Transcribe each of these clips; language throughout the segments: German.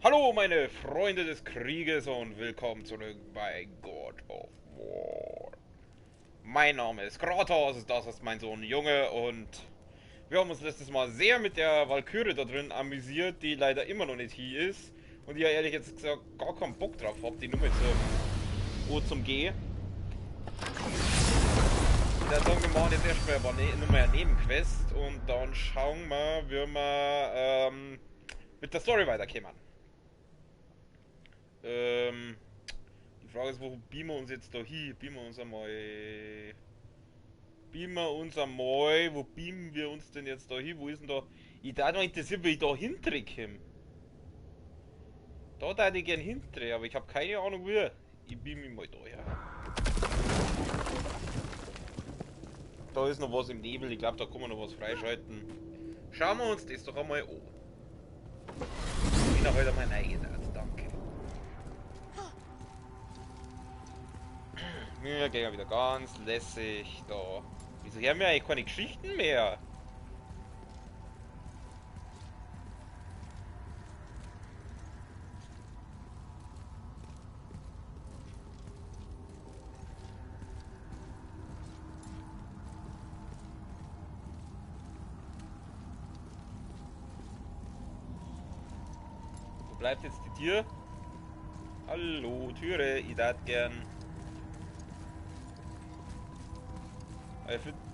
Hallo meine Freunde des Krieges und willkommen zurück bei God of War. Mein Name ist Kratos, das ist mein Sohn Junge und wir haben uns letztes Mal sehr mit der Valkyrie da drin amüsiert, die leider immer noch nicht hier ist und die ja ehrlich jetzt gesagt gar keinen Bock drauf hat, die Nummer zum O zum G. Da sagen wir mal jetzt erstmal nur mehr eine Nebenquest und dann schauen wir, wie wir mit der Story weiterkommen. Die Frage ist, wo beamen wir uns jetzt da hin? Beamen wir uns einmal. Wo beamen wir uns denn jetzt da hin? Wo ist denn da? Ich darf noch interessiert, wie ich da hintricke. Da darf ich gern hintreten, aber ich habe keine Ahnung wie. Ich beam mich mal da her. Da ist noch was im Nebel, ich glaube, da kann man noch was freischalten. Schauen wir uns das doch einmal an. Ich bin heute einmal reingesetzt, danke. Wir gehen ja wieder ganz lässig da. Wieso haben wir eigentlich keine Geschichten mehr? Wo bleibt jetzt die Tür? Hallo, Türe, ich darf gern.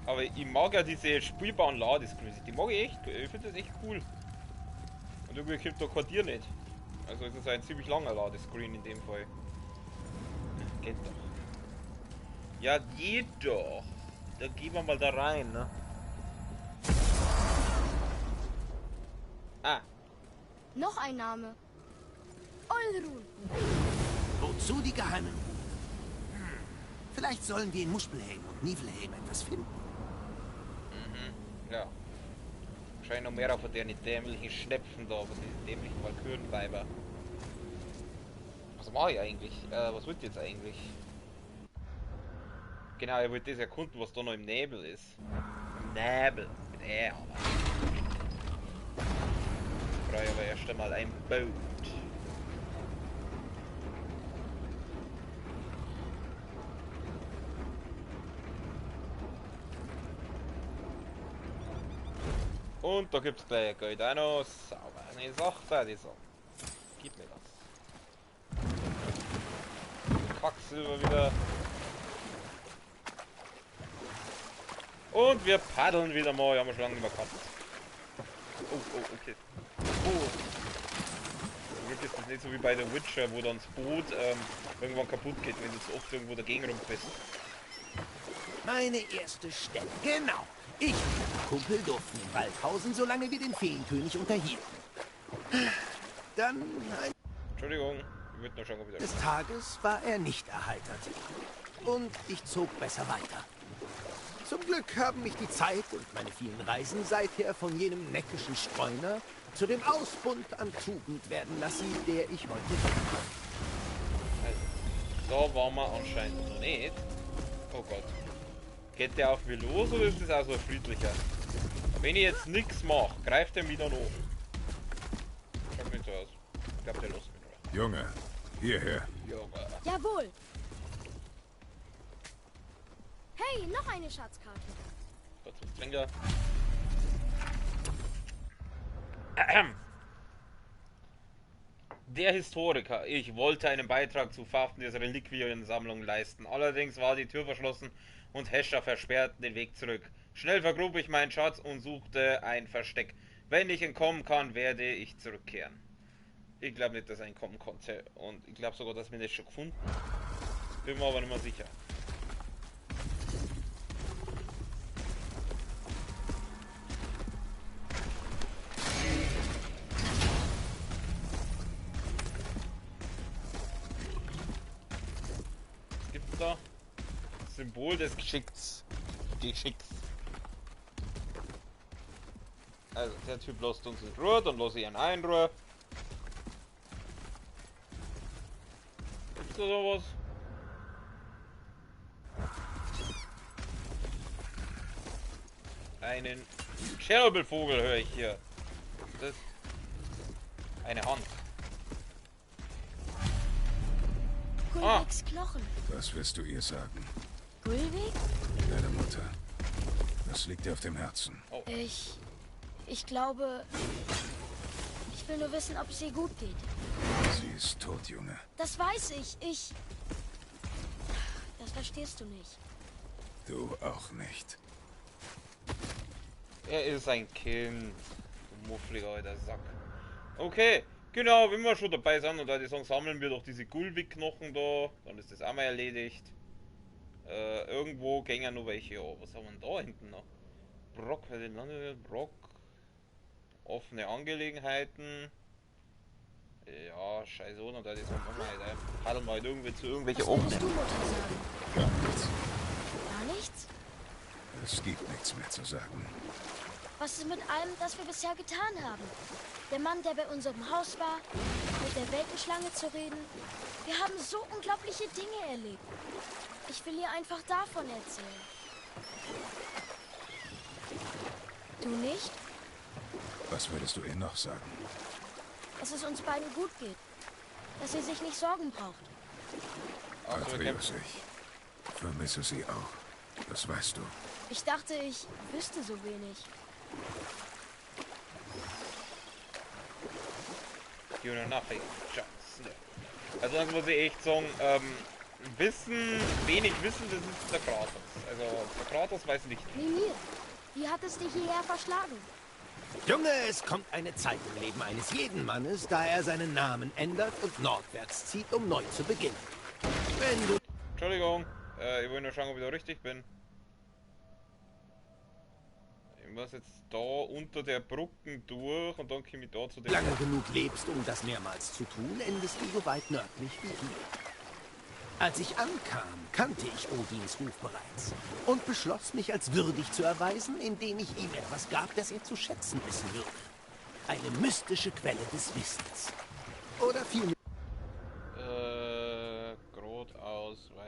Aber ich mag ja diese spielbaren Ladescreens, die mag ich echt, ich finde das echt cool. Und irgendwie kommt da kein Tier nicht. Also es ist ein ziemlich langer Ladescreen in dem Fall. Geht doch. Ja, geht doch. Da gehen wir mal da rein, ne? Ah. Noch ein Name. Olrun. Wozu die geheimen? Vielleicht sollen wir in Muspelheim und Niflheim etwas finden. Mhm, ja. Wahrscheinlich noch mehr von deren dämlichen Schnepfen da, aber die dämlichen Walkürenweiber. Was mache ich eigentlich? Was wird jetzt eigentlich? Genau, ich wollte das erkunden, was da noch im Nebel ist. Im Nebel. Mit aber. Ich brauche aber erst einmal ein Boot. Und da gibt es gleich Geld auch noch. Sauber. Eine Sache, die so. Gib mir das. Quacksilber wieder. Und wir paddeln wieder mal. Haben wir schon lange nicht mehr gehabt. Oh, okay. Oh. Wirklich ist das nicht so wie bei The Witcher, wo dann das Boot irgendwann kaputt geht, wenn du zu oft irgendwo dagegen rum bist. Meine erste Stelle, genau. Ich und mein Kumpel durften in Waldhausen, solange wir den Feenkönig unterhielten. Dann Entschuldigung, ich würde noch schon wieder. des Tages war er nicht erheitert. Und ich zog besser weiter. Zum Glück haben mich die Zeit und meine vielen Reisen seither von jenem neckischen Streuner zu dem Ausbund an Tugend werden lassen, der ich heute bin. Also, da waren wir anscheinend noch nicht. Oh Gott. Geht der auf mich los oder ist das auch so ein friedlicher? Wenn ich jetzt nichts mache, greift er mich dann an. Schaut nicht so aus. Ich glaube, der lässt mich noch. Junge, hierher. Junge. Jawohl. Hey, noch eine Schatzkarte. Gott, was trinkt er? Der Historiker. Ich wollte einen Beitrag zu Fafnir Reliquiensammlung leisten. Allerdings war die Tür verschlossen und Hescher versperrten den Weg zurück. Schnell vergrub ich meinen Schatz und suchte ein Versteck. Wenn ich entkommen kann, werde ich zurückkehren. Ich glaube nicht, dass er entkommen konnte. Und ich glaube sogar, dass wir das schon gefunden haben. Bin mir aber nicht mehr sicher. Symbol des Geschicks. Also, der Typ lässt uns in Ruhe, dann lasse ich ihn in Ruhe. Gibt's da sowas? Einen Tschernobyl-Vogel höre ich hier. Das ist eine Hand. Gulviks Knochen. Was wirst du ihr sagen? Gulvik? Deine Mutter. Das liegt dir auf dem Herzen. Ich glaube... Ich will nur wissen, ob es ihr gut geht. Sie ist tot, Junge. Das weiß ich. Das verstehst du nicht. Du auch nicht. Er ist ein Kind. Du muffliger alter Sack. Okay, genau, wenn wir schon dabei sind und da die sagen, sammeln wir doch diese Gulvik-Knochen da, dann ist das auch mal erledigt. Irgendwo gehen ja noch welche an. Was haben wir denn da hinten noch? Brock, für den Landwirt, Brock. Offene Angelegenheiten. Ja, scheiße, und da die sagen, paddeln wir halt irgendwie zu irgendwelche Was würdest offenen. du Mutter sagen? Gar nichts. Gar nichts? Es gibt nichts mehr zu sagen. Was ist mit allem, das wir bisher getan haben? Der Mann, der bei unserem Haus war, mit der Weltenschlange zu reden. Wir haben so unglaubliche Dinge erlebt. Ich will ihr einfach davon erzählen. Du nicht? Was würdest du ihr noch sagen? Dass es uns beiden gut geht. Dass sie sich nicht Sorgen braucht. Atreus, ich vermisse sie auch. Das weißt du. Ich dachte, ich wüsste so wenig. Eine Nachricht. Also das muss ich echt sagen, wenig Wissen, das ist der Kratos. Also der Kratos weiß nicht. Mimir, wie hat es dich hierher verschlagen? Junge, es kommt eine Zeit im Leben eines jeden Mannes, da er seinen Namen ändert und nordwärts zieht, um neu zu beginnen. Wenn du... Entschuldigung, ich will nur schauen, ob ich da richtig bin. Ich muss jetzt da unter der Brücke durch und dann komme ich da zu dem... lange genug lebst, um das mehrmals zu tun, endest du so weit nördlich wie hier. Als ich ankam, kannte ich Odins Ruf bereits und beschloss, mich als würdig zu erweisen, indem ich ihm etwas gab, das er zu schätzen wissen würde. Eine mystische Quelle des Wissens. Oder vielmehr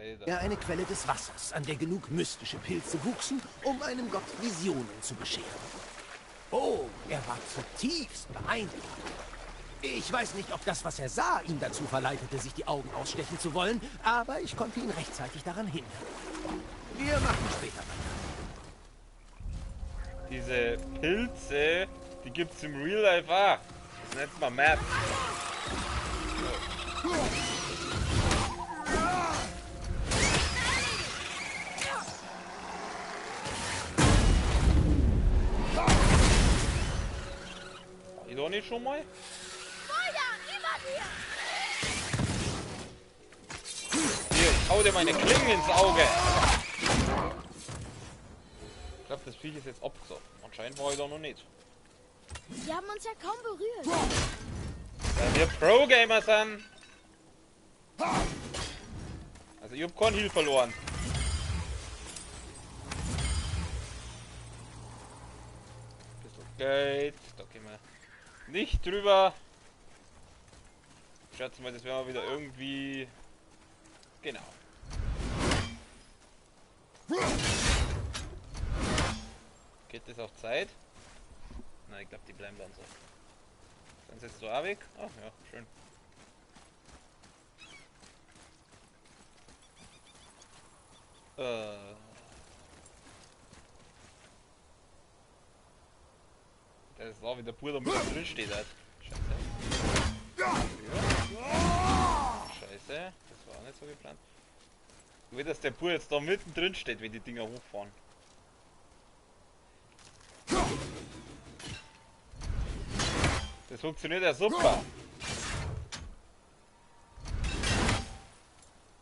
weiter. ja, eine Quelle des Wassers, an der genug mystische Pilze wuchsen, um einem Gott Visionen zu bescheren. Oh, er war zutiefst beeindruckt. Ich weiß nicht, ob das, was er sah, ihn dazu verleitete, sich die Augen ausstechen zu wollen, aber ich konnte ihn rechtzeitig daran hindern. Wir machen später weiter. Diese Pilze, die gibt's im Real Life auch. Das nennt man Map. Ich doch nicht schon mal? Hier, ich hau dir meine Klingen ins Auge. Ich glaube, das Viech ist jetzt abgesoffen. Anscheinend war ich da noch nicht. Sie haben uns ja kaum berührt. Weil wir Pro-Gamer sind. Also ich hab keinen Heal verloren. Bisschen Geld. Da gehen wir nicht drüber. Ich schätze mal, das werden wir wieder irgendwie... Genau. Geht das auf Zeit? Nein, ich glaube, die bleiben dann so. Sind sie jetzt so auch weg? Ach ja, schön. Das ist auch wieder pur, damit drin steht halt. Scheiße. Scheiße, das war auch nicht so geplant. Ich will, dass der pur jetzt da mittendrin steht, wenn die Dinger hochfahren. Das funktioniert ja super.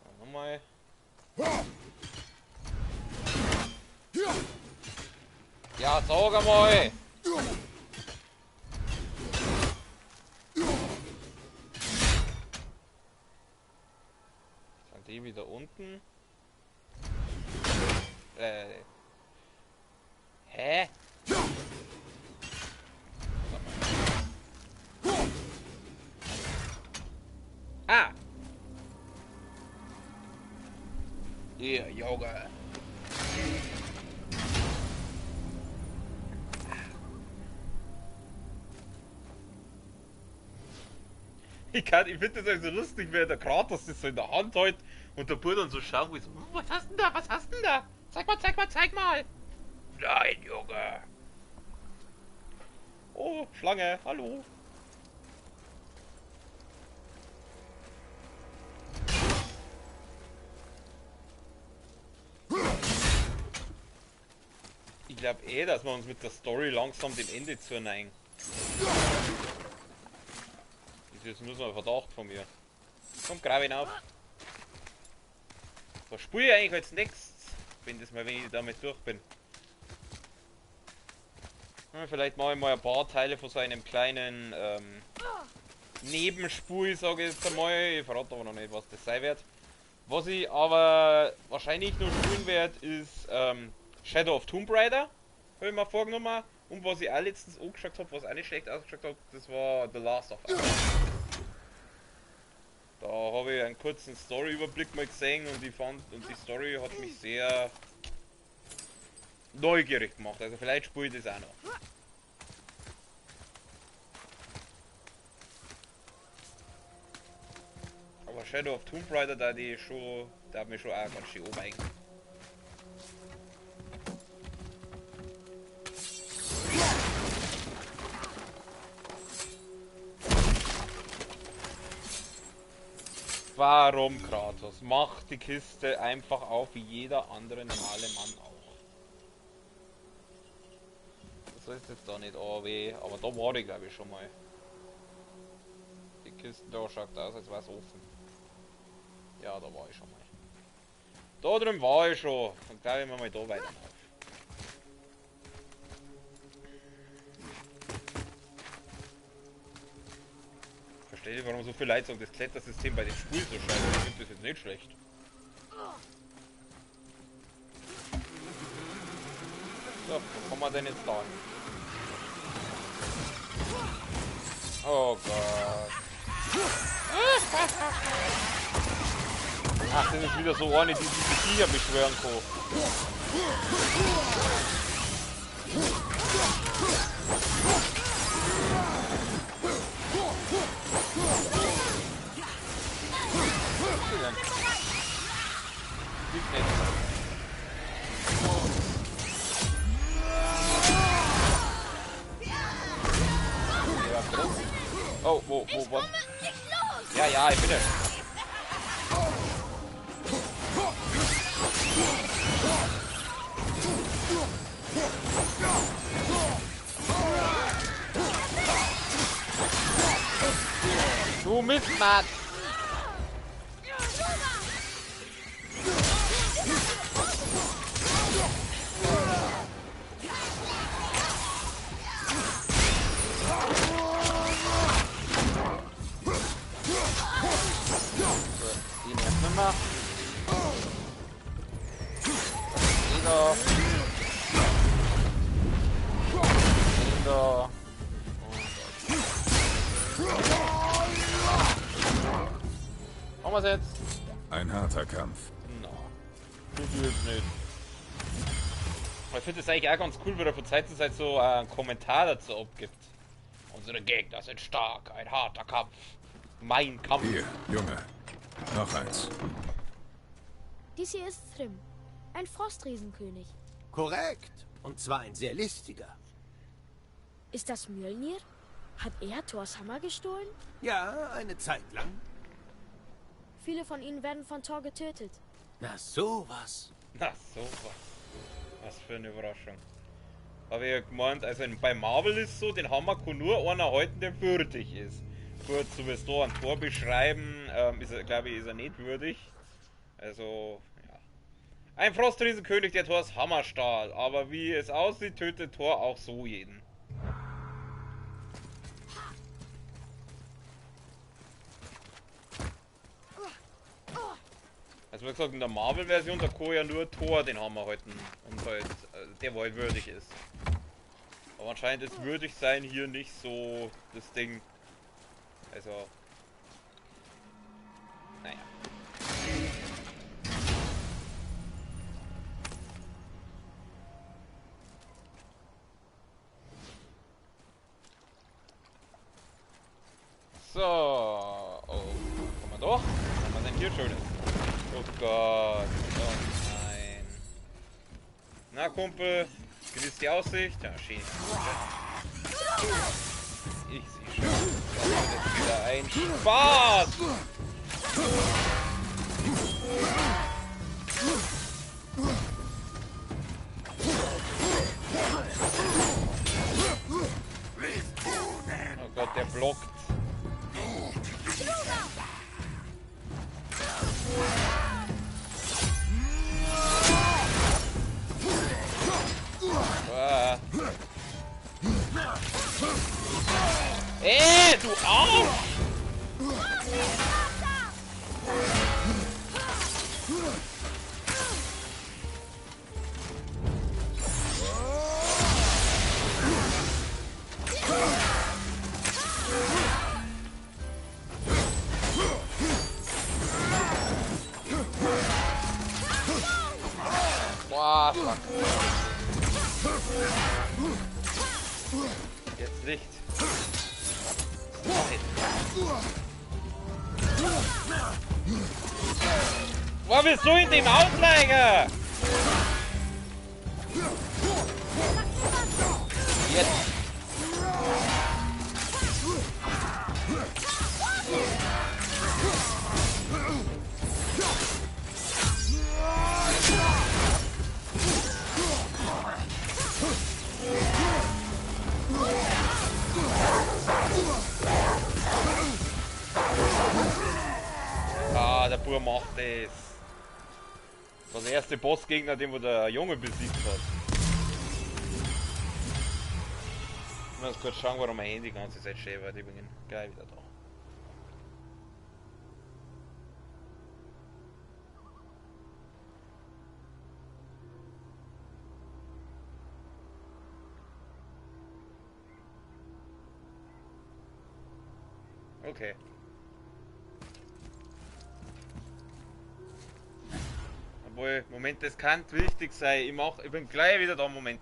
So, nochmal. Ja, sag einmal! Sind die wieder unten? Hä? Ah! Hier, Junge. Ich finde das halt so lustig, wenn der Kratos das so in der Hand hält und der Bub dann so schaut, wie so, was hast denn da, was hast denn da? Zeig mal, zeig mal, zeig mal. Nein, Junge. Oh, Schlange, hallo. Ich glaube dass wir uns mit der Story langsam dem Ende zuneigen. Das ist jetzt nur so ein Verdacht von mir. Komm, grab ihn auf. Was spiele ich eigentlich als nächstes? Wenn ich damit durch bin. Vielleicht mache ich mal ein paar Teile von so einem kleinen Nebenspiel, sage ich jetzt einmal. Ich verrate aber noch nicht, was das sein wird. Was ich aber wahrscheinlich noch spielen werde, ist Shadow of Tomb Raider. Habe ich mir vorgenommen. Und was ich auch letztens angeschaut habe, was auch nicht schlecht ausgeschaut hat, das war The Last of Us. Da habe ich einen kurzen Story-Überblick mal gesehen und die Story hat mich sehr neugierig gemacht. Also vielleicht spiele ich das auch noch. Aber Shadow of Tomb Raider, da hat mich schon auch ganz schön umhängen. Warum, Kratos? Mach die Kiste einfach auf wie jeder andere normale Mann auch. Das ist jetzt da nicht AW, aber da war ich glaube ich schon mal. Die Kiste da schaut aus, als wäre es offen. Ja, da war ich schon mal. Da drüben war ich schon. Dann glaube ich mal da weiterlaufen. Verstehe nicht, warum so viele Leute sagen, das Klettersystem bei dem Spiel so scheiße. Ich finde das jetzt nicht schlecht. So, wo kommen wir denn jetzt da hin? Oh Gott. Ach, das ist wieder so eine, die diese Viecher beschwören kann. Liegt nicht. Oh, wo, was? Ja, ja, ich bin es. Du Mistmann! Machen wir es jetzt? Ein harter Kampf. Na, tut jetzt nicht. Ich finde es eigentlich auch ganz cool, wenn er von Zeit zu Zeit so einen Kommentar dazu abgibt. Unsere Gegner sind stark, ein harter Kampf. Mein Kampf. Hier, Junge. Noch eins. Dies hier ist Thrym, ein Frostriesenkönig. Korrekt. Und zwar ein sehr listiger. Ist das Mjölnir? Hat er Thors Hammer gestohlen? Ja, eine Zeit lang. Viele von ihnen werden von Thor getötet. Na sowas. Na, sowas. Was für eine Überraschung. Habe ich ja gemeint, also bei Marvel ist so, den Hammer kann nur einer halten, der würdig ist. Gut, so wie es da ein Tor beschreiben, glaube ich, ist er nicht würdig. Also, ja. Ein Frostriesenkönig, der Thors Hammer stahl. Aber wie es aussieht, tötet Thor auch so jeden. Also Also wie gesagt, in der Marvel-Version, da kann ja nur Thor den Hammer halten. Und halt, der wo halt würdig ist. Aber anscheinend ist würdig sein hier nicht so das Ding. Also... Naja. So. Oh, komm mal doch. Was haben wir denn hier Schönes? Oh Gott. Oh nein. Na Kumpel, genießt die Aussicht? Ja, schön. Ich sehe schon. Das wird jetzt wieder ein Spaß! Oh Gott, der blockt. Ah. Du Arsch! Boah, fuck. Jetzt nicht. Wo bist du in dem Ausleiger? Jetzt. Ah, der Bur macht das. Das war der erste Bossgegner, den wo der Junge besiegt hat. Ich muss kurz schauen, warum mein Handy die ganze Zeit stehen wird. Ich bin gleich wieder da. Okay. Obwohl, Moment, das kann wichtig sein. Ich bin gleich wieder da, Moment.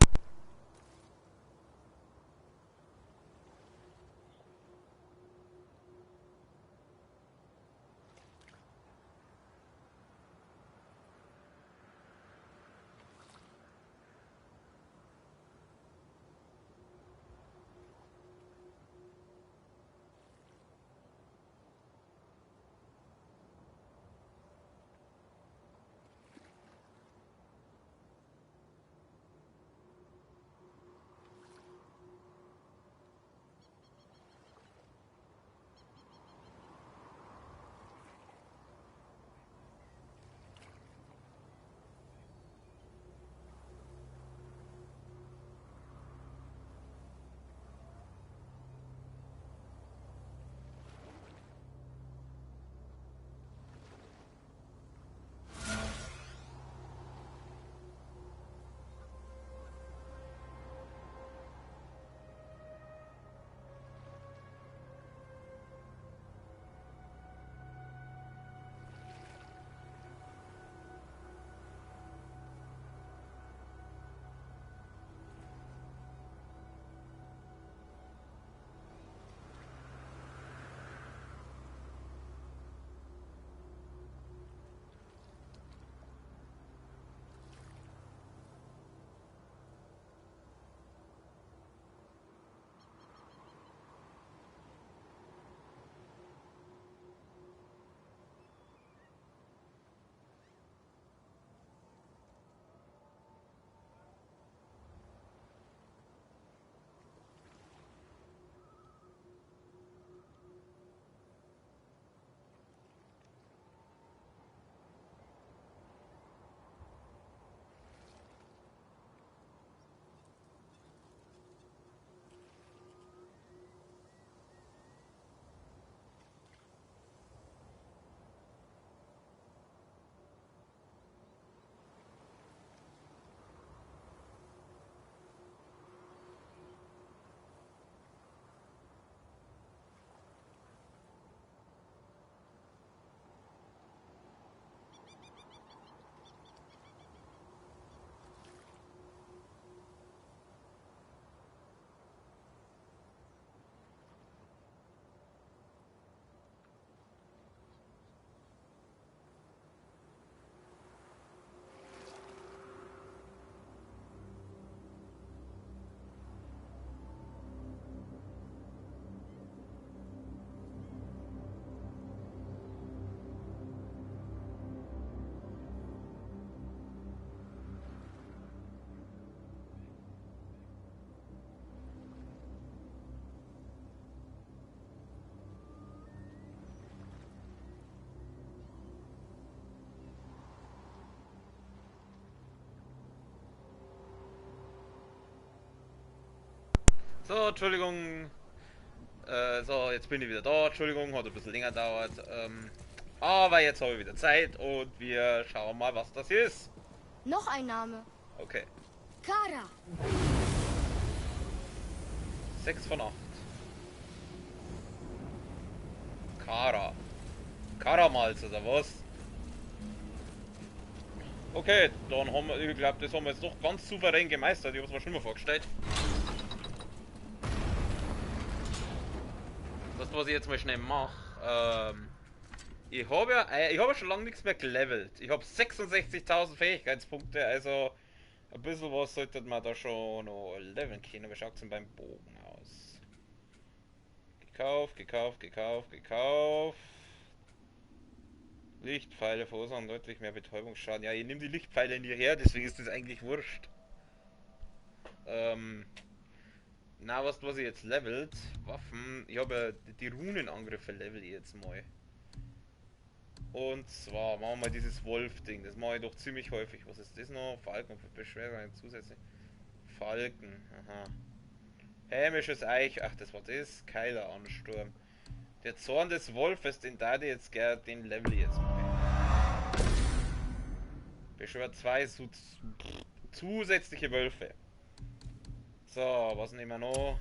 So, Entschuldigung. So, jetzt bin ich wieder da. Entschuldigung, hat ein bisschen länger gedauert. Aber jetzt habe ich wieder Zeit und wir schauen mal, was das hier ist. Noch ein Name. Okay. Kara. 6 von 8. Kara. Karamalz oder was? Okay, dann haben wir, ich glaube, das haben wir jetzt doch ganz souverän gemeistert. Ich habe es mir schon mal vorgestellt. Das, was ich jetzt mal schnell mache, ich habe ja schon lange nichts mehr gelevelt. Ich habe 66.000 Fähigkeitspunkte, also ein bisschen was sollte man da schon noch leveln können. Wie schaut es denn beim Bogen aus? Gekauft, gekauft, gekauft, gekauft. Lichtpfeile verursachen deutlich mehr Betäubungsschaden. Ja, ich nehme die Lichtpfeile nie her, deswegen ist das eigentlich wurscht. Na, was ich jetzt levelt? Waffen. Ich habe ja die Runenangriffe level ich jetzt mal. Und zwar machen wir mal dieses Wolf-Ding. Das mache ich doch ziemlich häufig. Was ist das noch? Falken für Beschwerden zusätzlich. Falken, aha. Hämisches Eich, ach das war das. Keileransturm. Der Zorn des Wolfes, den da jetzt gerne, den level ich jetzt mal. Beschwört 2 zusätzliche Wölfe. So, was nehmen wir noch?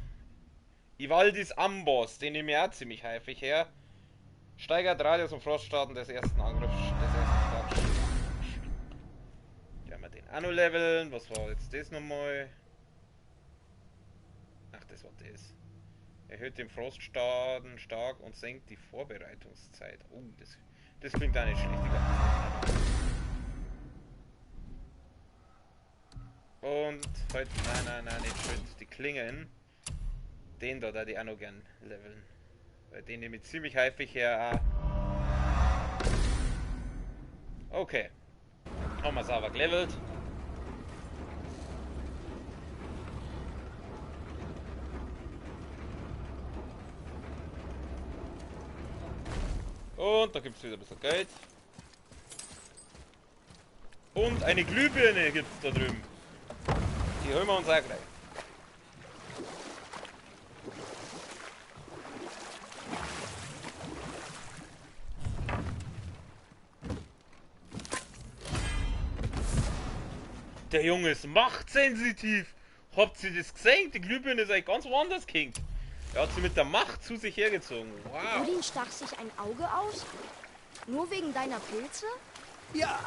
Ivaldis Amboss, den nehme ich auch ziemlich häufig her. Steigert Radius und Froststarten des ersten Angriffs des ersten Starts. Werden wir den auch noch leveln. Was war jetzt das nochmal? Ach, das war das. Erhöht den Froststarten stark und senkt die Vorbereitungszeit. Oh, das klingt auch nicht schlecht. Und heute, nein, nicht schön. Die Klingen. Den da die auch noch gern leveln. Weil den nehme ich ziemlich häufig her. Okay. Haben wir es aber gelevelt. Und da gibt es wieder ein bisschen Geld. Und eine Glühbirne gibt es da drüben. Die holen wir uns auch gleich. Der Junge ist machtsensitiv. Habt ihr das gesehen? Die Glühbirne ist eigentlich ganz woanders gehängt. Er hat sie mit der Macht zu sich hergezogen. Wow. Odin stach sich ein Auge aus? Nur wegen deiner Pilze? Ja.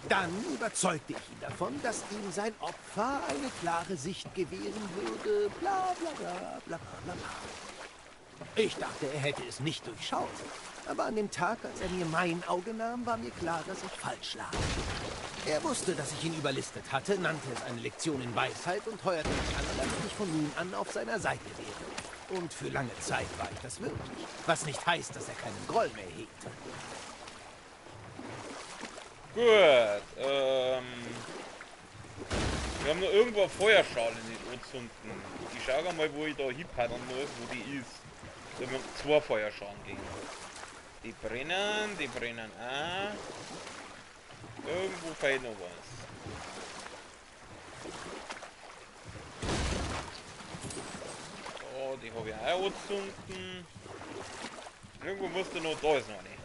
Dann überzeugte ich ihn davon, dass ihm sein Opfer eine klare Sicht gewähren würde. Bla bla bla bla bla bla. Ich dachte, er hätte es nicht durchschaut. Aber an dem Tag, als er mir mein Auge nahm, war mir klar, dass ich falsch lag. Er wusste, dass ich ihn überlistet hatte, nannte es eine Lektion in Weisheit und heuerte mich an, dass ich von nun an auf seiner Seite wäre. Und für lange Zeit war ich das wirklich. Was nicht heißt, dass er keinen Groll mehr hegte. Gut, wir haben noch irgendwo eine Feuerschale in den Odzunken. Ich schaue mal, wo ich da hinpaddern muss, wo die ist. Da haben wir 2 Feuerschalen gegen. Die brennen auch. Irgendwo fehlt noch was. So, die habe ich auch angezündet. Irgendwo musste noch, da ist noch nicht.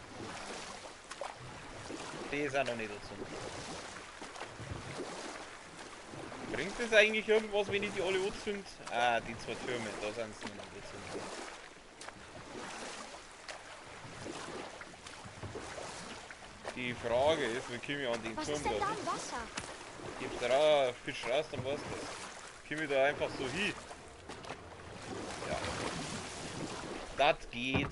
Die ist auch noch nicht angezündet. Bringt das eigentlich irgendwas, wenn ich die alle anzünde? Ah, die 2 Türme, da sind sie noch nicht angezündet. Die Frage ist, wie komme ich an den Was Turm ist denn da da? im Wasser? Gibt's da auch Fisch raus, dann war's das. Komme ich da einfach so hin? Ja. Das geht.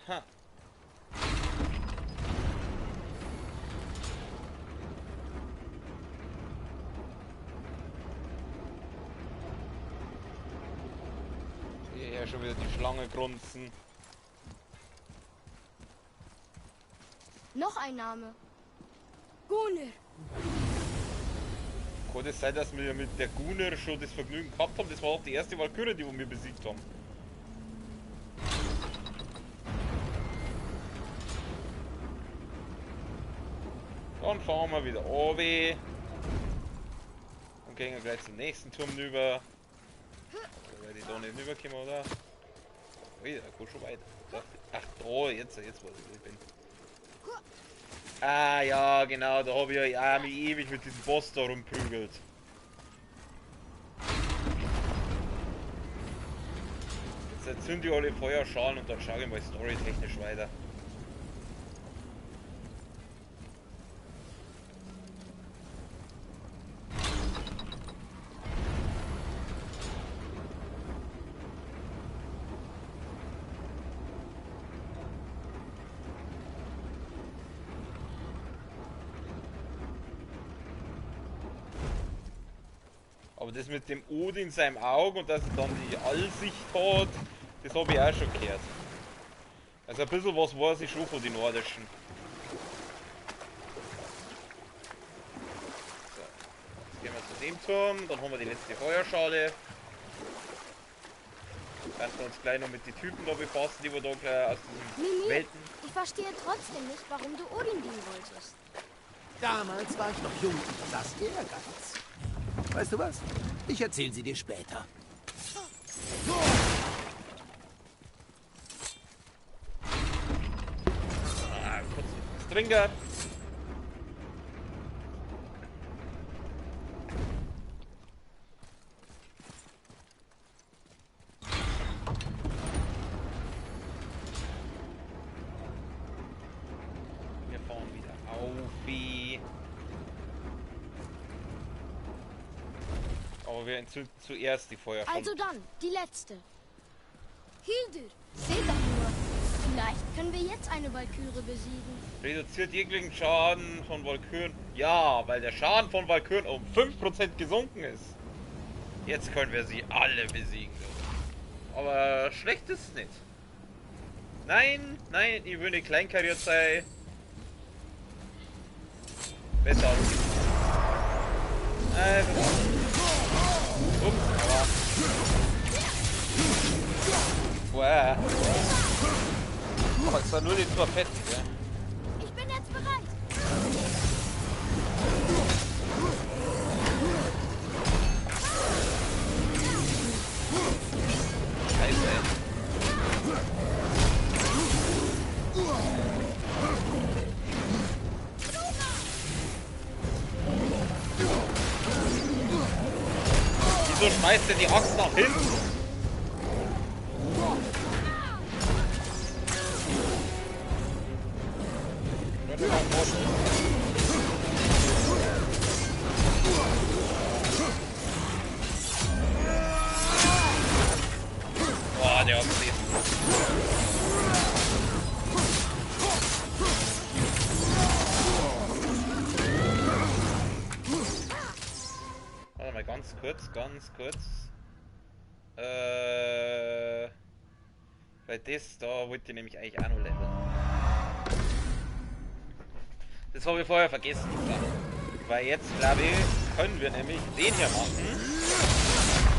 Ha. Hierher schon wieder die Schlange grunzen. Noch ein Name. Gunnar. Kann es sein, dass wir mit der Gunnar schon das Vergnügen gehabt haben? Das war auch die erste Walküre, die wir besiegt haben. Dann fahren wir wieder runter. Und gehen wir gleich zum nächsten Turm rüber. Da werde ich da nicht rüberkommen, oder? Ui, da geht schon weiter. Ach, da, jetzt weiß ich, wo ich bin. Ah, ja, genau, da habe ich ja mich ewig mit diesem Boss da rumprügelt. Jetzt zünd ich alle Feuerschalen und dann schaue ich mal storytechnisch weiter. Aber das mit dem Odin in seinem Auge und dass er dann die Allsicht hat, das habe ich auch schon gehört. Also ein bisschen was weiß ich schon von den Nordischen. So, jetzt gehen wir zu dem Turm, dann haben wir die letzte Feuerschale. Dann können wir uns gleich noch mit den Typen da befassen, die wir da gleich aus diesen Mimi, Welten... ich verstehe trotzdem nicht, warum du Odin dienen wolltest. Damals war ich noch jung und besaß Ehrgeiz. Weißt du was? Ich erzähle sie dir später. Kurz was trinken. Wir fahren wieder auf. Aber wir entzünden zuerst die Feuerschale. Also dann, die letzte. Hildur, seht doch nur. Vielleicht können wir jetzt eine Valkyrie besiegen. Reduziert jeglichen Schaden von Valkyren. Ja, weil der Schaden von Valkyren um 5% gesunken ist. Jetzt können wir sie alle besiegen. Aber schlecht ist es nicht. Nein, nein, ich will nicht kleinkariert sein. Besser aussehen. Ups, aber. Wow. Oh, es war nur die Tor fett, ja. Ich bin jetzt bereit. Scheiße, ey. Wieso schmeißt er die Axt nach hinten? Boah, der hat sie. Warte mal, ganz kurz. Weil das da wollte ich nämlich eigentlich auch noch leveln. Das habe ich vorher vergessen. Weil jetzt, glaube ich, können wir nämlich den hier machen.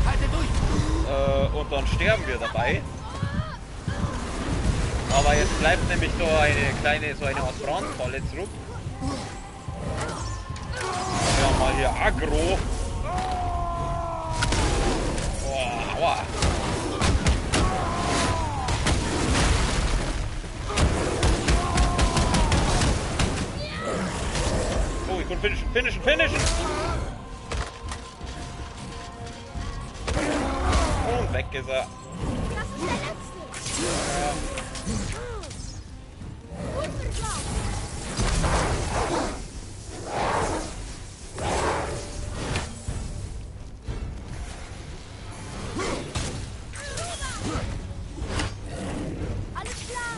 Halte durch! Und dann sterben wir dabei. Aber jetzt bleibt nämlich da eine kleine, so eine Art Brandfalle zurück. Wir haben mal hier Aggro. Oh, aua. Oh, ich kann finishen! Und weg ist er. Das ist der letzte. Gut verkauft. Alles klar.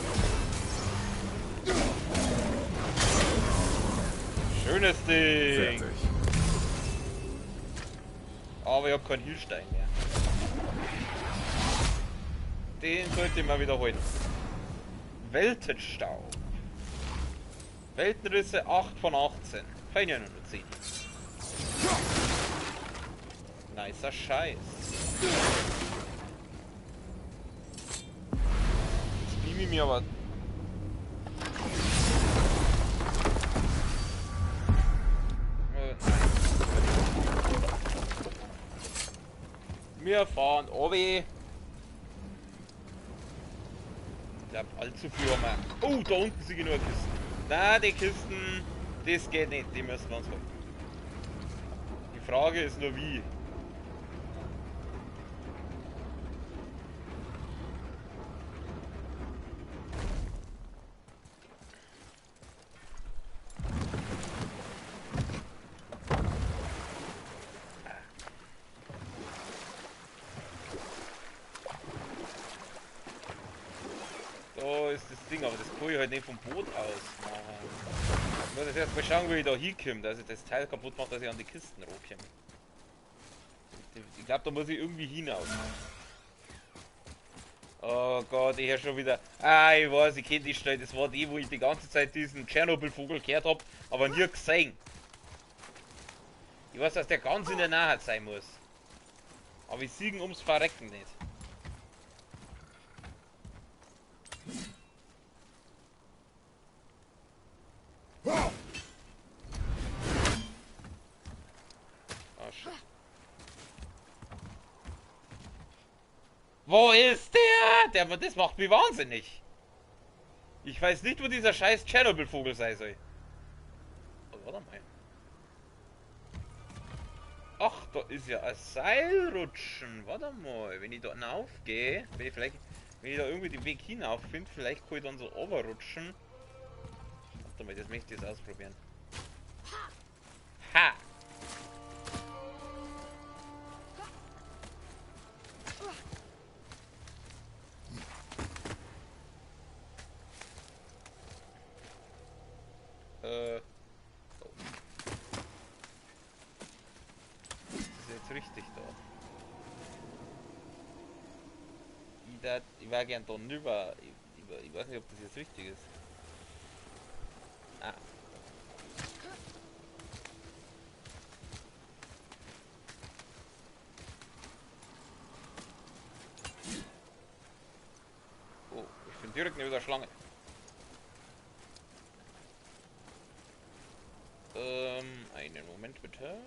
Schönes Ding. Fertig. Aber ich habe keinen Heilstein mehr. Den sollte ich mal wiederholen. Weltenstaub. Weltenrisse 8 von 18. Fein ja nur 10. Nicer Scheiß. Jetzt nehme ich mir aber... Wir fahren obi. Ich glaube, allzu viel haben wir. Oh, da unten sind nur Kisten. Na, die Kisten, das geht nicht. Die müssen wir uns holen. Die Frage ist nur wie. Da ist das Ding, aber das kann ich halt nicht vom Boot aus machen. Ich muss jetzt erst mal schauen, wie ich da hinkomme, dass ich das Teil kaputt mache, dass ich an die Kisten rankomme. Ich glaube, da muss ich irgendwie hinaus. Oh Gott, ich höre schon wieder. Ah, ich weiß, ich kenne die Stelle. Das war die, wo ich die ganze Zeit diesen Tschernobyl-Vogel gehört habe, aber nie gesehen. Ich weiß, dass der ganz in der Nähe sein muss. Aber ich sehe ihn ums Verrecken nicht. Oh, shit. Wo ist der? Das macht mich wahnsinnig. Ich weiß nicht, wo dieser scheiß Tschernobyl-Vogel sein soll. Oh, warte mal. Ach, da ist ja ein Seilrutschen. Warte mal, wenn ich da hinaufgehe, wenn ich da irgendwie den Weg hinauf finde, vielleicht kann ich dann so runterrutschen. Warte mal, das möchte ich jetzt ausprobieren. Ha! Oh. Das ist jetzt richtig da. Ich wäre gern da rüber. Ich weiß nicht, ob das jetzt richtig ist. Ah. Oh, ich bin direkt neben der Schlange. Einen Moment bitte.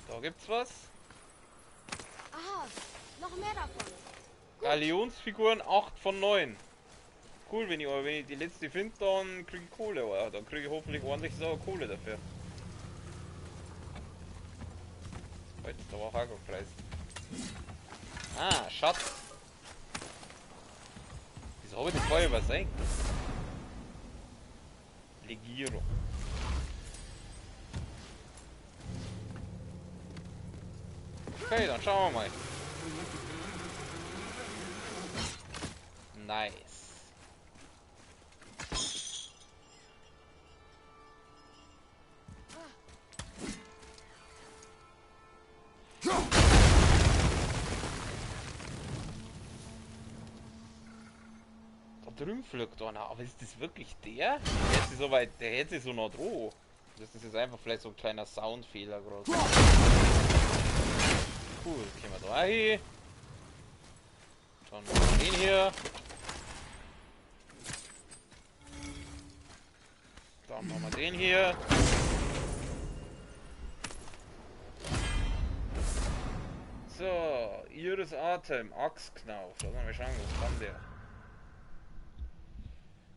Da gibt's was. Aha, noch mehr davon. Galionsfiguren 8 von 9. Cool, wenn ich die letzte finde, dann kriege ich Kohle. Oder? Dann kriege ich hoffentlich ordentlich sauer Kohle dafür. Jetzt da war auch ein Preis. Ah, Schatz. Wieso habe ich das vorher übersehen? Legierung. Okay, dann schauen wir mal. Nice. Da drüben fliegt einer, aber ist das wirklich der? Der hätte sich so noch droh. Das ist jetzt einfach vielleicht so ein kleiner Soundfehler gerade. Cool, gehen wir da hin. Dann machen wir den hier. Dann machen wir den hier. So, Iris Atem, Axtknauf. Lass mal schauen, was kann der?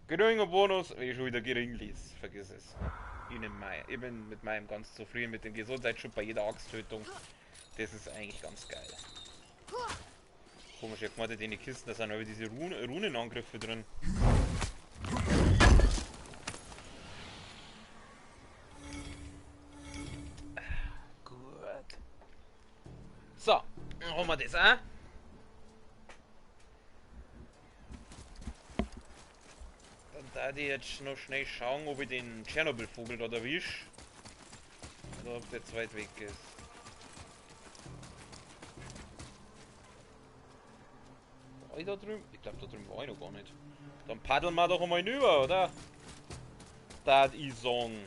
Geringer Bonus, wenn ich schon wieder gering ließ. Vergiss es. Ich bin mit meinem ganz zufrieden mit dem Gesundheitsschub bei jeder Axttötung. Das ist eigentlich ganz geil. Komisch, ich hab gemeint, in den Kisten, da sind aber diese Runenangriffe drin. Gut. So, dann haben wir das auch. Dann darf ich jetzt noch schnell schauen, ob ich den Tschernobyl-Vogel da erwische. Oder ob der zu weit weg ist. War ich da drüben? Ich glaube, da drüben war ich noch gar nicht. Dann paddeln wir doch einmal rüber, oder? Das ist sagen.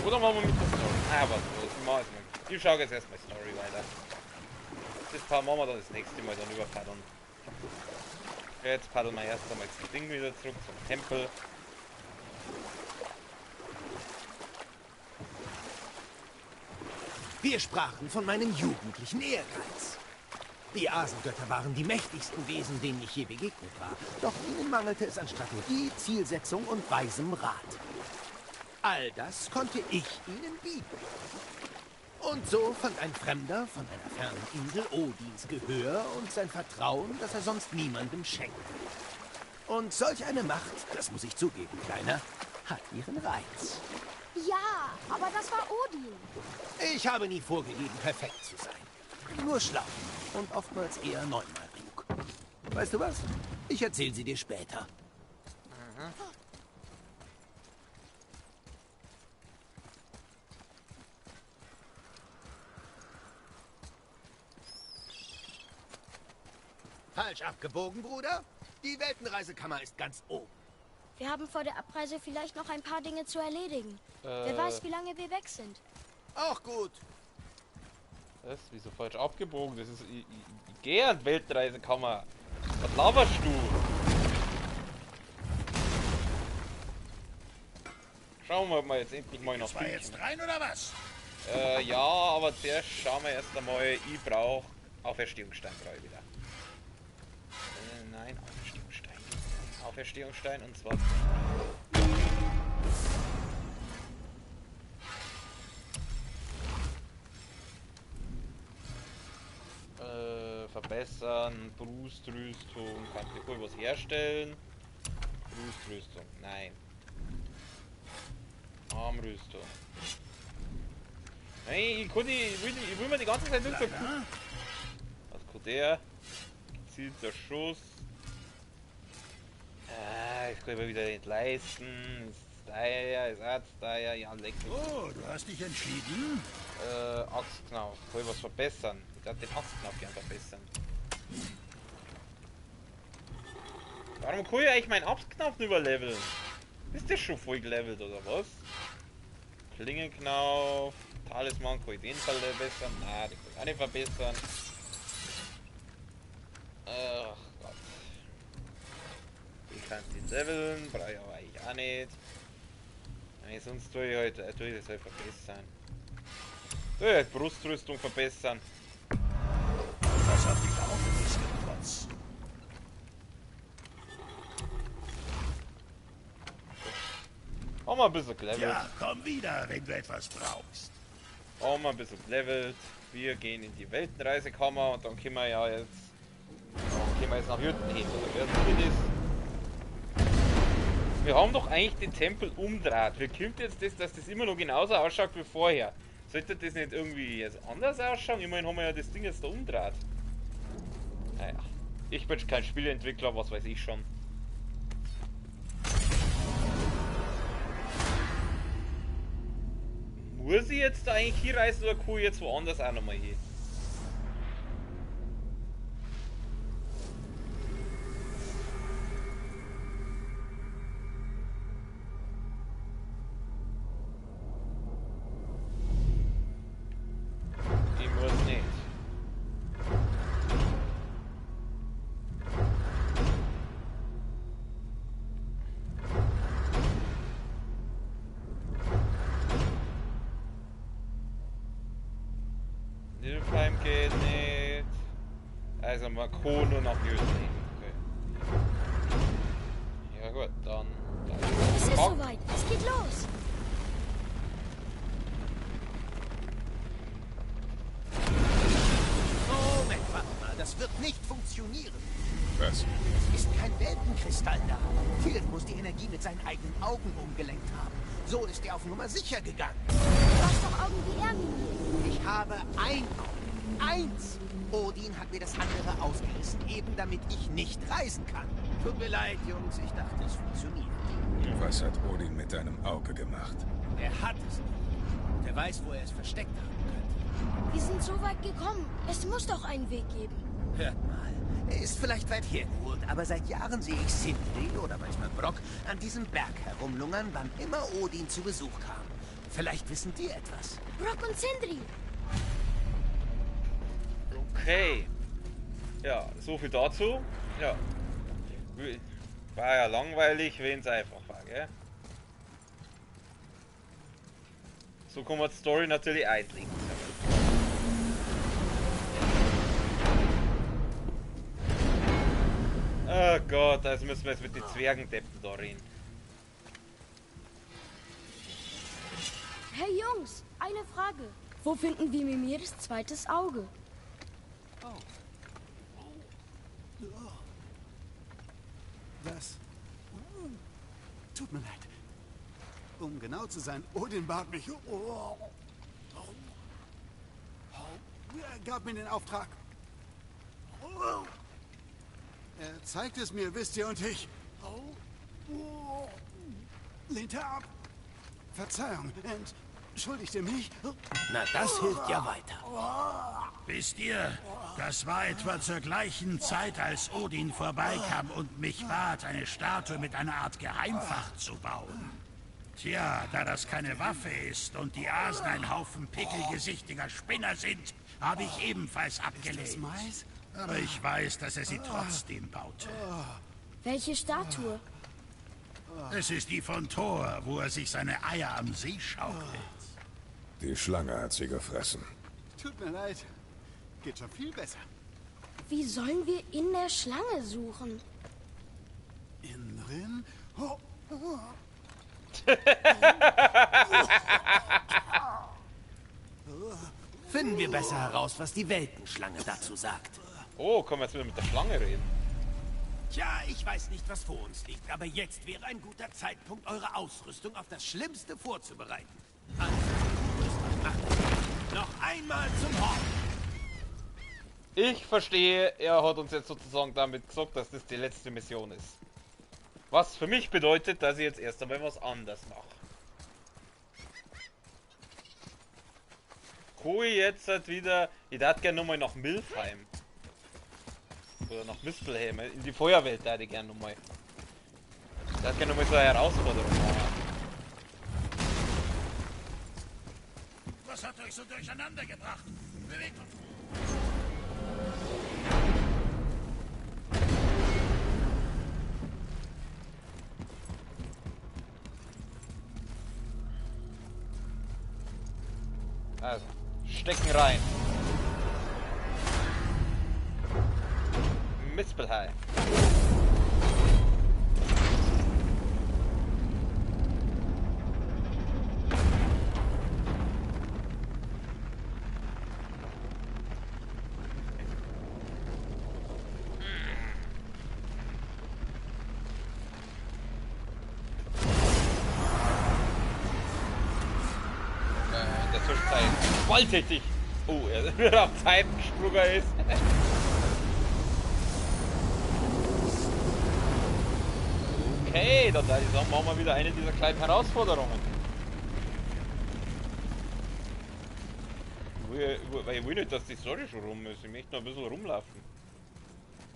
Oder machen wir mit der Story? Ah, warte, ich schaue jetzt erstmal Story weiter. Das Paar machen wir dann das nächste Mal dann überpaddeln. Jetzt paddeln wir erst einmal zum Ding wieder zurück, zum Tempel. Wir sprachen von meinem jugendlichen Ehrgeiz. Die Asengötter waren die mächtigsten Wesen, denen ich je begegnet war. Doch ihnen mangelte es an Strategie, Zielsetzung und weisem Rat. All das konnte ich ihnen bieten. Und so fand ein Fremder von einer fernen Insel Odins Gehör und sein Vertrauen, das er sonst niemandem schenkt. Und solch eine Macht, das muss ich zugeben, Kleiner, hat ihren Reiz. Ja, aber das war Odin. Ich habe nie vorgegeben, perfekt zu sein. Nur schlau und oftmals eher neunmal klug. Weißt du was? Ich erzähle sie dir später. Falsch abgebogen, Bruder. Die Weltenreisekammer ist ganz oben. Wir haben vor der Abreise vielleicht noch ein paar Dinge zu erledigen. Wer weiß, wie lange wir weg sind. Auch gut. Was? Wieso falsch abgebogen? Das ist... Ich gehe an die Weltreisekammer. Was laberst du? Schauen wir mal jetzt endlich mal nach War jetzt rein oder was? Ja, aber zuerst schauen wir erst einmal. Ich brauche Auferstehungsstein wieder. Nein, Auferstehungsstein. Auferstehungsstein und zwar... verbessern, Brustrüstung, kann ich wohl was herstellen? Brustrüstung, nein. Armrüstung. Nein, ich will mir die ganze Zeit nicht so gucken. Was kommt der? Gezielter Schuss. Ich kann aber wieder nicht leisten. Ist daher, ist Arzt daher, ja, leck mich. Oh, du hast dich entschieden? Axtknauf. Kann ich was verbessern? Ich darf den Axtknauf gern verbessern. Warum kann ich eigentlich meinen Axtknauf nicht überleveln? Ist das schon voll gelevelt oder was? Klingenknauf. Talisman kann ich den verbessern? Nein, den kann ich auch nicht verbessern. Ach Gott. Ich kann den leveln, brauche ich aber eigentlich auch nicht. Nein, sonst tue ich das halt verbessern. Tue ich halt Brustrüstung verbessern. Das hat dich auch ein bisschen Trotz. Haben wir ein bisschen gelevelt. Ja, komm wieder, wenn du etwas brauchst. Haben wir ein bisschen gelevelt. Wir gehen in die Weltenreisekammer und dann können wir ja jetzt... Dann gehen wir jetzt nach Jüttenheb oder wer das ist. Wir haben doch eigentlich den Tempel umdreht. Wie kommt jetzt das, dass das immer noch genauso ausschaut wie vorher? Sollte das nicht irgendwie jetzt anders ausschauen? Immerhin haben wir ja das Ding jetzt da umdreht. Naja, ich bin kein Spieleentwickler, was weiß ich schon. Muss ich jetzt da eigentlich hier reisen oder kann ich jetzt woanders auch nochmal hin? Ich muss nicht. Nilfheim geht nicht. Also man kann nur nach Nilfheim. Okay. Ja gut, dann... Es ist soweit. Es geht los. Moment, warte mal. Das wird nicht funktionieren. Was? Es ist kein Weltenkristall da. Tilt muss die Energie mit seinen eigenen Augen umgelenkt haben. So ist er auf Nummer sicher gegangen. Du hast doch Augen wie er, Mimi. Ich habe ein Auge. Eins. Odin hat mir das andere ausgerissen, eben damit ich nicht reisen kann. Tut mir leid, Jungs. Ich dachte, es funktioniert. Was hat Odin mit deinem Auge gemacht? Er hat es nicht. Und er weiß, wo er es versteckt haben könnte. Wir sind so weit gekommen. Es muss doch einen Weg geben. Hört mal. Er ist vielleicht weit hergeholt, aber seit Jahren sehe ich Sindri oder manchmal Brock an diesem Berg herumlungern, wann immer Odin zu Besuch kam. Vielleicht wissen die etwas. Brock und Sindri. Okay. Ja, so viel dazu. Ja. War ja langweilig, wenn es einfach war, gell? So kann man die Story natürlich einlegen. Oh Gott, also müssen wir jetzt mit den Zwergendeppen da reden. Hey Jungs, eine Frage. Wo finden wir Mimirs zweites Auge? Das tut mir leid. Um genau zu sein, Odin bat mich. Er gab mir den Auftrag. Er zeigt es mir, wisst ihr, und ich lehnte ab. Verzeihung, entschuldigte mich. Na, das hilft ja weiter. Wisst ihr, das war etwa zur gleichen Zeit, als Odin vorbeikam und mich bat, eine Statue mit einer Art Geheimfach zu bauen. Tja, da das keine Waffe ist und die Asen ein Haufen pickelgesichtiger Spinner sind, habe ich ebenfalls abgelehnt. Mais? Aber ich weiß, dass er sie trotzdem baute. Welche Statue? Es ist die von Thor, wo er sich seine Eier am See schaukelt. Die Schlange hat sie gefressen. Tut mir leid. Geht schon viel besser. Wie sollen wir in der Schlange suchen? Innen drin? Oh, oh. Finden wir besser heraus, was die Weltenschlange dazu sagt. Oh, können wir jetzt wieder mit der Schlange reden? Tja, ich weiß nicht, was vor uns liegt, aber jetzt wäre ein guter Zeitpunkt, eure Ausrüstung auf das Schlimmste vorzubereiten. Also, Rüstung macht. Noch einmal zum Horn. Ich verstehe, er hat uns jetzt sozusagen damit gesagt, dass das die letzte Mission ist. Was für mich bedeutet, dass ich jetzt erst einmal was anderes mache. Kann ich jetzt halt wieder... Ich darf gerne nochmal nach Milfheim. Oder nach Mispelheim. In die Feuerwelt da ich gerne nochmal. Ich darf gerne nochmal so eine Herausforderung machen. Was hat euch so durcheinander gebracht? Bewegt euch! Also, stecken rein. Mispelheim. In der Zwischenzeit gewalttätig. Oh, er wird auf Zeitensprünger ist. Okay, dann würde ich sagen, machen wir wieder eine dieser kleinen Herausforderungen. Weil ich will nicht, dass die Story schon rum ist. Ich möchte noch ein bisschen rumlaufen.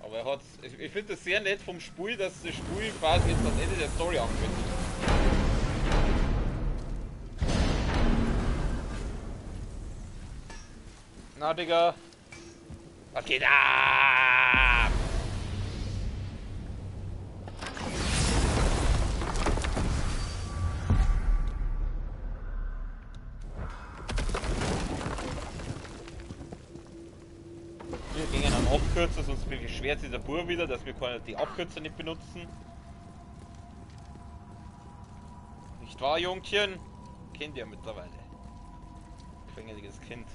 Aber er hat's. Ich finde das sehr nett vom Spiel, dass das Spiel quasi jetzt das Ende der Story ankündigt. Na, Digga. Was geht ab? Wir gingen am Abkürzer, sonst beschwert sich der Bur wieder, dass wir die Abkürzer nicht benutzen. Nicht wahr, Jungchen? Kennt ihr mittlerweile. Quengeliges Kind.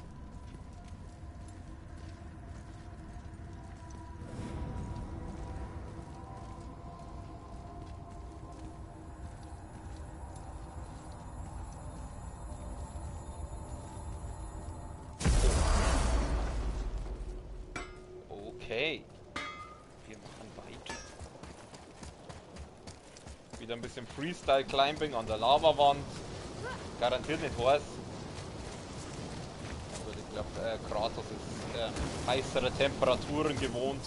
Okay. Wir machen weiter. Wieder ein bisschen Freestyle Climbing an der Lavawand. Garantiert nicht heiß. Aber ich glaube, Kratos ist heißere Temperaturen gewohnt.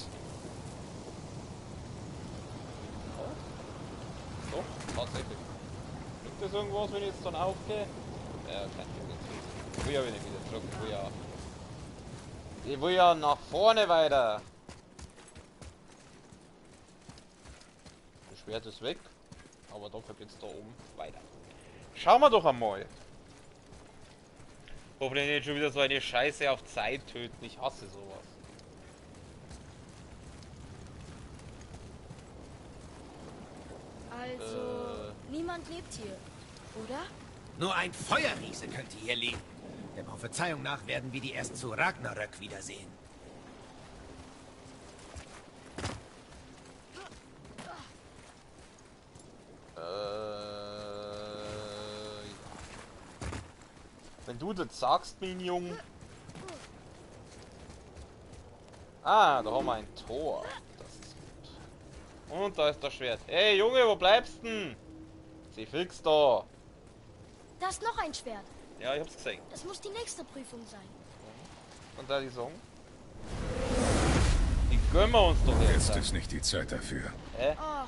Oh. Doch, tatsächlich. Bringt das irgendwas, wenn ich jetzt dann aufgehe? Ja, kein Ding. Ich will ja wieder zurück. Ich will ja nach vorne weiter. Schwert ist weg. Aber dafür geht's da oben weiter. Schauen wir doch einmal. Hoffentlich nicht schon wieder so eine Scheiße auf Zeit töten. Ich hasse sowas. Also, niemand lebt hier, oder? Nur ein Feuerriese könnte hier leben. Der Prophezeiung nach werden wir die erst zu Ragnarök wiedersehen. Wenn du das sagst, mein Junge. Ah, da haben wir ein Tor. Das ist gut. Und da ist das Schwert. Hey Junge, wo bleibst denn? Sie fix da. Da ist noch ein Schwert. Ja, ich hab's gesehen. Das muss die nächste Prüfung sein. Und da die Song. Die gönnen wir uns doch jetzt. Jetzt ist nicht die Zeit dafür. Hä? Ach,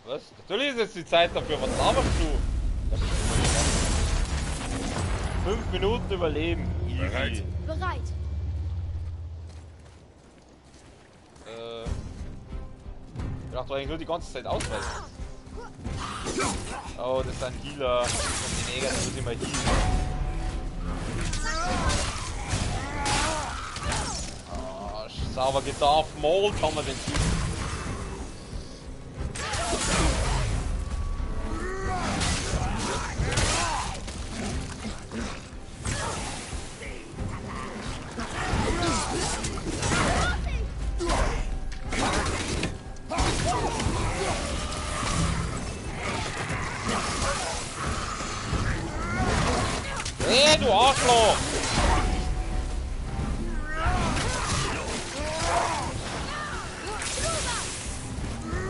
Was? Natürlich ist jetzt die Zeit dafür. Was laberst du? 5 Minuten überleben. Easy. Bereit? bereit. Ich dachte eigentlich nur die ganze Zeit ausweichen. Oh, das ist ein Healer. Und den Jäger, der muss immer healen. Oh, sauber gedarf. Mold haben wir den Typen. Hey, du Arschloch!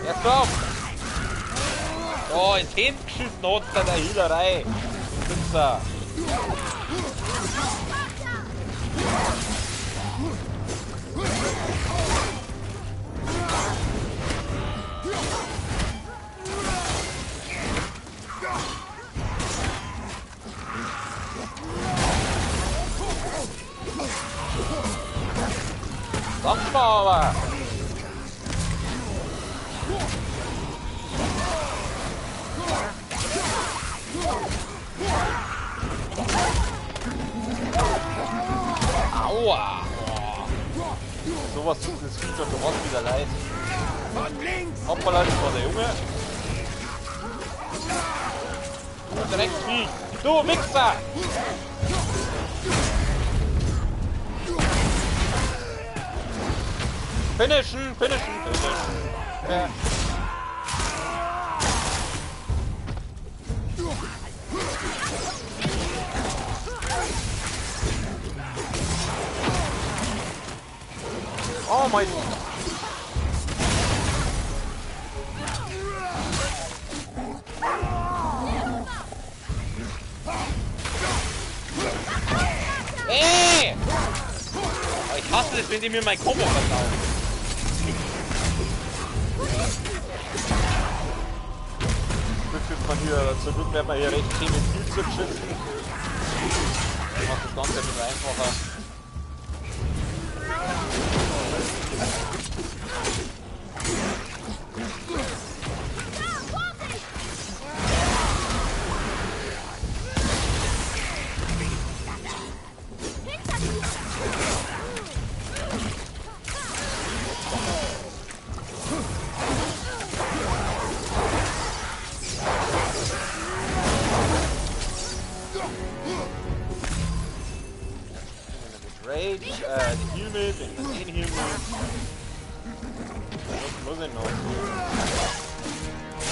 Erst auf! Oh, ins Hemd geschissen hat's da der Hehlerei. Du Wichser. Sag mal aber! Aua! Oh. Sowas tut das Vieh doch was wieder leid. Von links! Hoppala, das war der Junge. Du Drecksvieh! Du Wichser! Finishen! Ja. Oh mein Gott! Ey! Ich hasse es, wenn die mir mein Combo versauen. Zum Glück wird man hier recht viel mit Spielzeug schützen. Das macht das Ganze etwas einfacher. Rage, die Heal mit, den Heal mit. Was muss ich noch?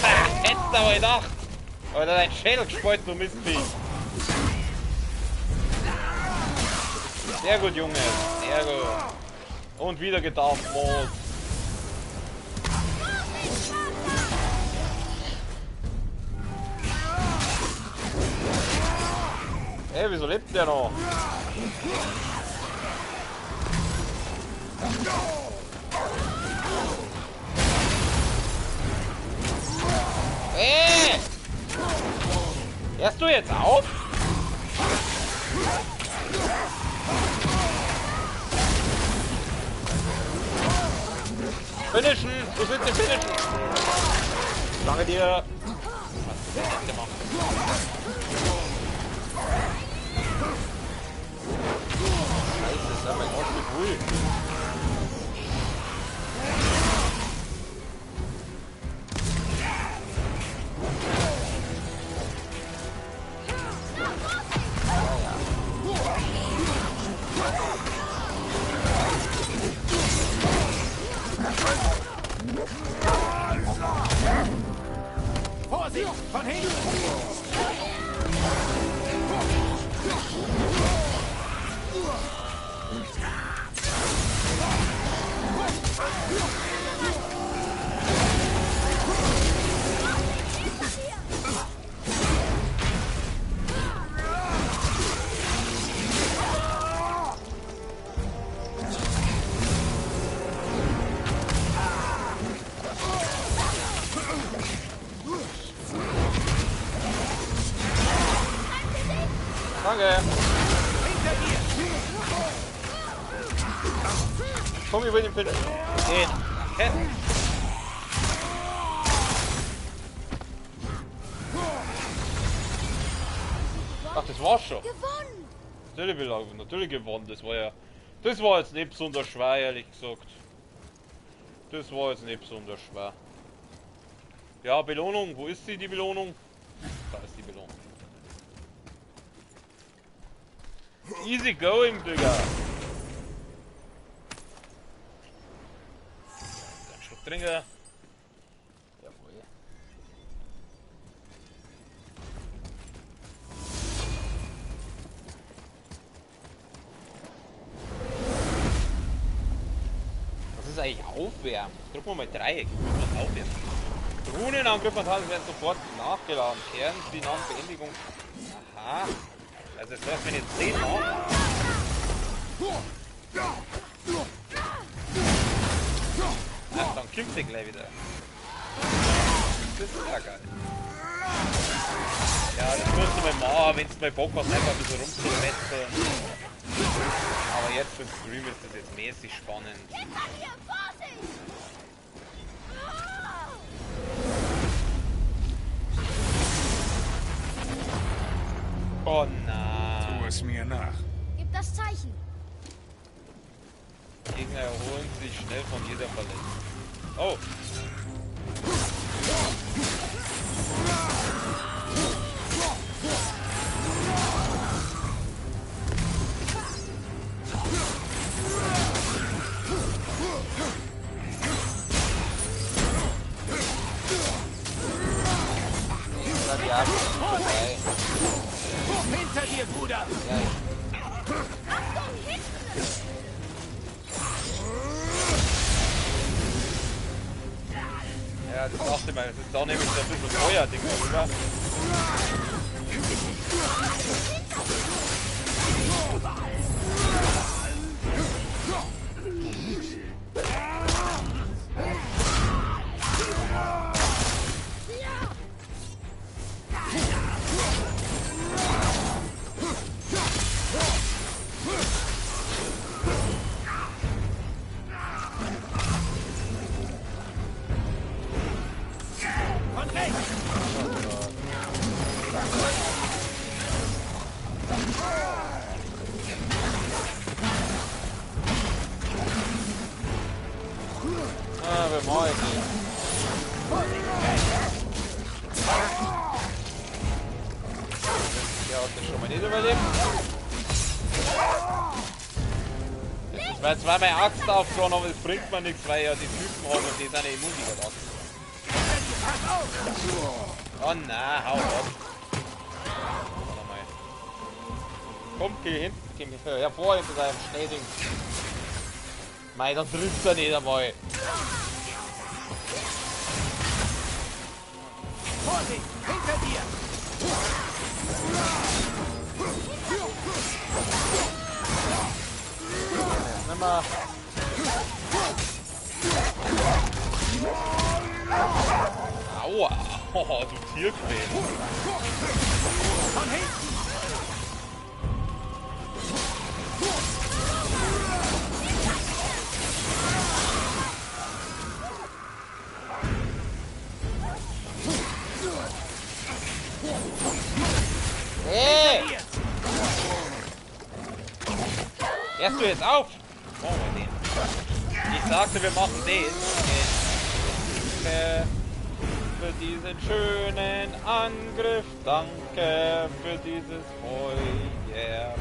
Ha! Hättest du aber gedacht! Alter, dein Schädel gespalten, du Mistvieh! Sehr gut, Junge! Sehr gut! Und wieder gedarft, Mold! Ey, wieso lebt der noch? Hey! Hörst du jetzt auf? Finishen! Du willst den finishen! Danke dir. Was hast du gemacht? Scheiße, sei mein Gott, wie cool. Vorsicht! Von hinten! Danke. Komm über den Pin. Den. Okay. Ach, das war's schon. Gewonnen! Natürlich gewonnen. Das war jetzt nicht besonders schwer, ehrlich gesagt. Das war jetzt nicht besonders schwer. Ja, Belohnung. Wo ist sie, die Belohnung? Da ist die Belohnung. Easy going, Digga. Einen Schluck trinken. Jawohl. Was ist eigentlich Aufwärmen? Drücken wir mal Dreieck. Was aufwärmen? Runenangriff und werden sofort nachgeladen. Kehren Sie nach Beendigung. Aha. Also das heißt, wenn ich jetzt 10 mache. Ach, dann kommt sie gleich wieder. Das ist ja geil. Ja, das musst du mal machen, wenn du mal Bock hast, einfach ein bisschen rumzumetzeln. Aber jetzt für den Stream ist das jetzt mäßig spannend. Oh nein. Tu es mir nach. Gib das Zeichen. Gegner erholen sich schnell von jeder Verletzung. Oh. Vorbei. Hinter dir, Bruder! Ja, ja, das dachte ich mal. Das ist auch nämlich so ein bisschen Feuerding darüber. Ah, wir machen jetzt nicht. Der hat das schon mal nicht überlebt. Das war zwar meine Axt aufgehauen, aber das bringt mir nichts, weil ja die Typen haben und die sind ja immun gegen Axt. Oh nein, hau ab. Warte mal. Komm, geh hinten, geh hervor hinter deinem Schneeding. Mei, dann trifft er nicht einmal. Vorsicht! Hinter dir! Nimm mal. Aua! Oh, du Tierquäler. Von hinten! Hörst du jetzt auf? Machen wir den. Ich sagte, wir machen den. Danke für diesen schönen Angriff. Danke für dieses Feuer.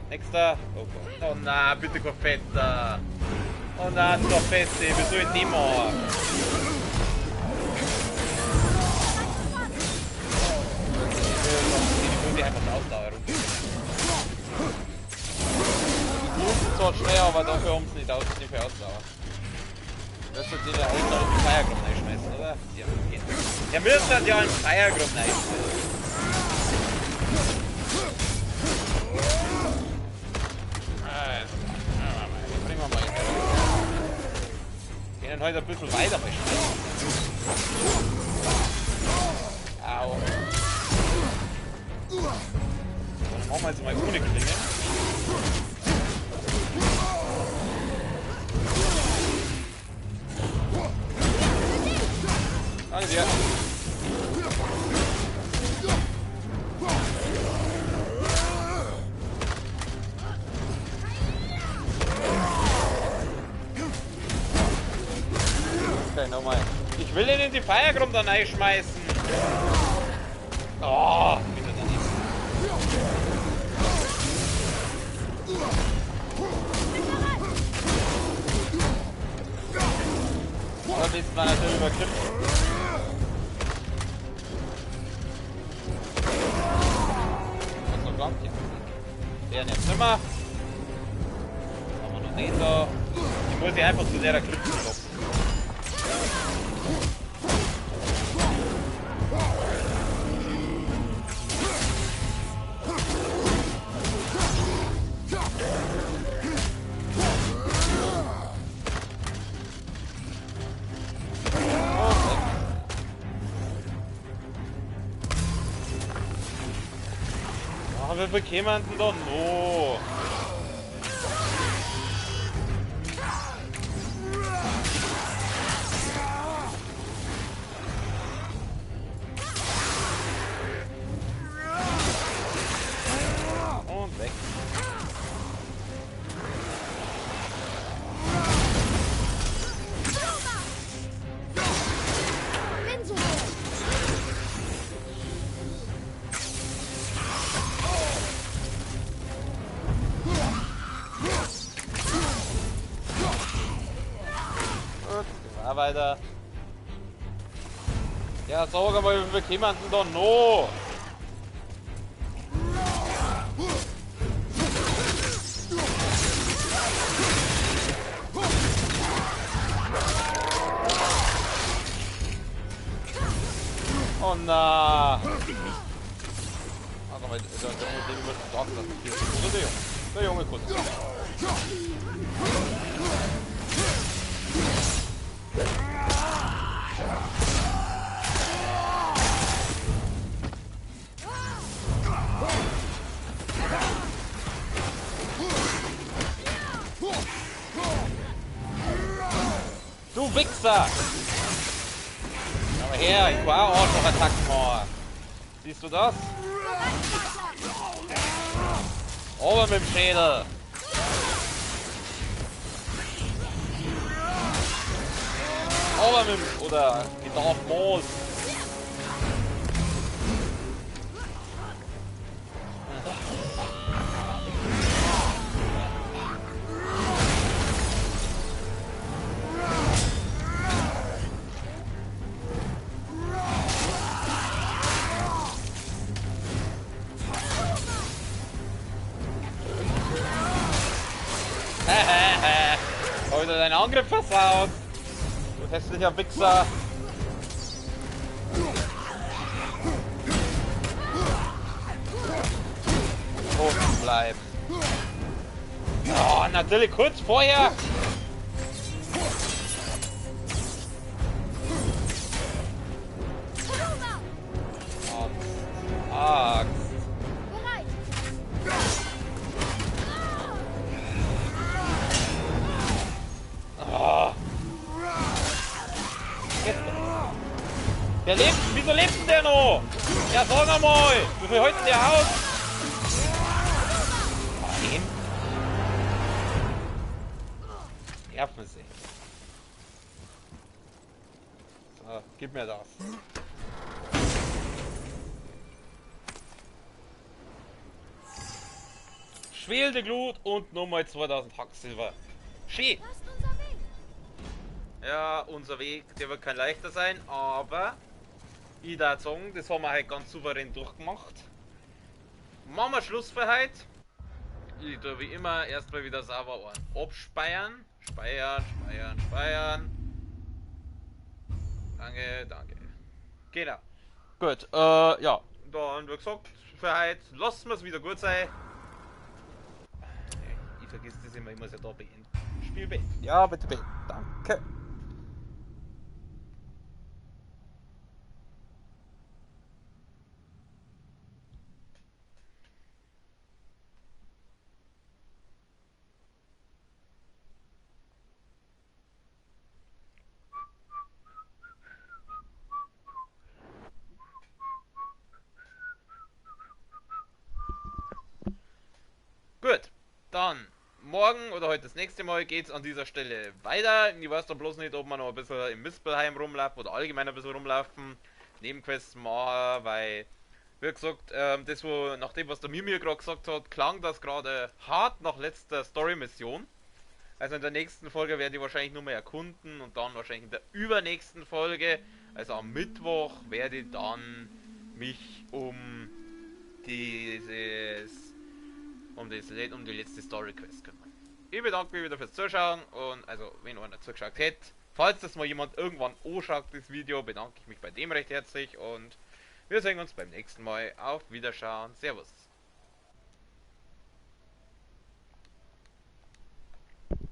Nächster. Oh Gott. Oh na, bitte kein Fetter. Oh na, du Fette, wir sollen nicht mehr. Ich will die einfach Ausdauer runter. Die zwar schwer, aber dafür haben sie nicht für Ausdauer. Das wird den ja auch noch in den Feiergrund reinschmeißen, oder? Ja, okay. Der müsste das ja in den Feiergrund reinschmeißen. Bringen wir mal hin. Wir gehen heute ein bisschen weiter bei Schmeißen. Au. Dann machen wir jetzt mal ohne Klinge. Danke dir. Okay, nochmal. Ich will ihn in die Feiergrund da reinschmeißen. Oh, bitte daneben. Da bist du natürlich überkippt. Was noch kommt hier? Der jetzt nimmer. Haben wir noch den da. Ich muss hier einfach zu der Klippe stoppen. Wir bekämen den doch noch. Und weg. Weiter. Ja, sag mal, wir bekämen den doch noch. Oh na. Warte mal, der wird sagen, dass das hier ist. Der Junge kurz. Du Wichser! Aber her, ich war auch noch Attacken mal. Siehst du das? Ober mit dem Schädel! Ober mit dem... oder die Darth Maul. Heute deinen Angriff versaut. Du hässlicher Wichser. Toten bleiben. Oh, natürlich kurz vorher. Axt. Oh. Der lebt, wieso lebt denn der noch? Ja, sag mal, wie viel heute der aus? Den? Nerven sie. So, gib mir das. Schwelende Glut und nochmal 2000 Hacksilber. Schön. Das ist unser Weg. Ja, unser Weg, der wird kein leichter sein, aber ich darf sagen, das haben wir halt ganz souverän durchgemacht. Machen wir Schluss für heute. Ich tue wie immer erstmal wieder sauber abspeiern. Speichern. Danke. Genau. Gut, ja. Dann, wie gesagt, für heute lassen wir es wieder gut sein. Ich vergiss das immer, ich muss ja da beenden. Spiel beenden. Ja, bitte beenden. Danke. Gut, dann morgen oder heute das nächste Mal geht's an dieser Stelle weiter. Ich weiß dann bloß nicht, ob wir noch ein bisschen im Mispelheim rumlaufen oder allgemein ein bisschen rumlaufen. Nebenquests machen, weil, wie gesagt, das wo, nach dem was der Mimir gerade gesagt hat, klang das gerade hart nach letzter Story-Mission. Also in der nächsten Folge werde ich wahrscheinlich nur mehr erkunden und dann wahrscheinlich in der übernächsten Folge, also am Mittwoch, werde ich dann mich um die letzte Story Quest kümmern. Ich bedanke mich wieder fürs Zuschauen und also wenn einer zugeschaut hätte, falls das mal jemand irgendwann anschaut, das Video, bedanke ich mich bei dem recht herzlich und wir sehen uns beim nächsten Mal. Auf Wiederschauen. Servus.